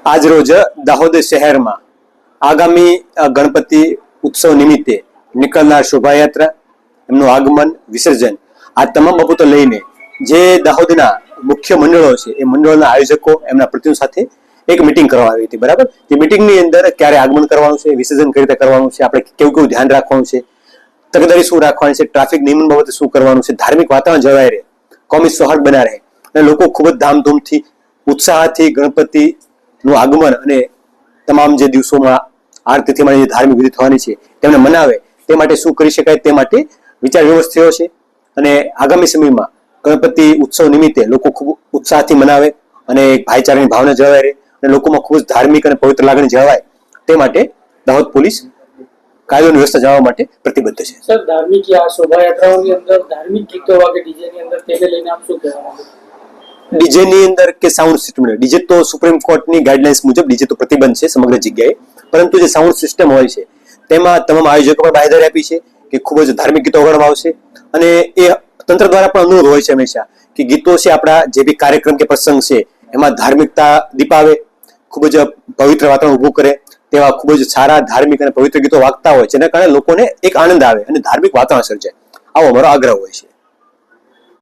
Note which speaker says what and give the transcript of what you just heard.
Speaker 1: આજ રોજ દાહોદ શહેરમાં આગામી ગણપતિ ઉત્સવ નિમિત્તે નીકળનાર શોભાયાત્રા, એમનું આગમન, વિસર્જન, આ તમામ બાબતો લઈને જે દાહોદના મુખ્ય મંડળો છે એ મંડળોના આયોજકો એમના પ્રતિનિધિઓ સાથે એક મીટિંગ કરવામાં આવી હતી. બરાબર, એ મીટિંગની અંદર ક્યારે આગમન કરવાનું છે, વિસર્જન કઈ રીતે કરવાનું છે, આપણે કેવું કેવું ધ્યાન રાખવાનું છે, તકેદારી શું રાખવાની છે, ટ્રાફિક નિયમન બાબતે શું કરવાનું છે, ધાર્મિક વાતાવરણ જળવાઈ રહે, કોમી સૌહાર્દ બના રહે અને લોકો ખૂબ જ ધામધૂમથી ઉત્સાહથી ગણપતિ નું આગમન અને તમામ જે દિવસોમાં આરતીથી માંડી ધાર્મિક વિધિ થવાની છે તેમને મનાવે તે માટે શું કરી શકાય તે માટે વિચાર વિમર્શ થયો છે. અને આગામી સમયમાં ગણપતિ ઉત્સવ નિમિત્તે લોકો ખૂબ ઉત્સાહથી મનાવે અને એક ભાઈચારાની ભાવના જળવાઈ રહે અને લોકોમાં ખૂબ જ ધાર્મિક અને પવિત્ર લાગણી જળવાય તે માટે દાહોદ પોલીસ કાયદોની વ્યવસ્થા જાળવવા માટે પ્રતિબદ્ધ છે.
Speaker 2: સર, ધાર્મિક આ શોભાયાત્રાઓની અંદર ધાર્મિક ગીતો વાગે ડીજેની અંદર તેને લઈને આપ શું કહેવા માંગો?
Speaker 1: ડીજે ની અંદર કે સાઉન્ડ સિસ્ટમ, ડીજે તો સુપ્રીમ કોર્ટની ગાઈડલાઇન્સ મુજબ ડીજે તો પ્રતિબંધ છે સમગ્ર જગ્યાએ, પરંતુ જે સાઉન્ડ સિસ્ટમ હોય છે તેમાં તમામ આયોજકો પણ બાંહેધરી આપી છે કે ખૂબ જ ધાર્મિક ગીતો વગાડવામાં આવશે અને એ તંત્ર દ્વારા પણ અનુરોધ હોય છે હંમેશા કે ગીતો છે આપણા જે બી કાર્યક્રમ કે પ્રસંગ છે એમાં ધાર્મિકતા દીપાવે, ખૂબ જ પવિત્ર વાતાવરણ ઊભું કરે તેવા ખૂબ જ સારા ધાર્મિક અને પવિત્ર ગીતો વાગતા હોય જેના કારણે લોકોને એક આનંદ આવે અને ધાર્મિક વાતાવરણ સર્જાય, આવો અમારો આગ્રહ હોય છે.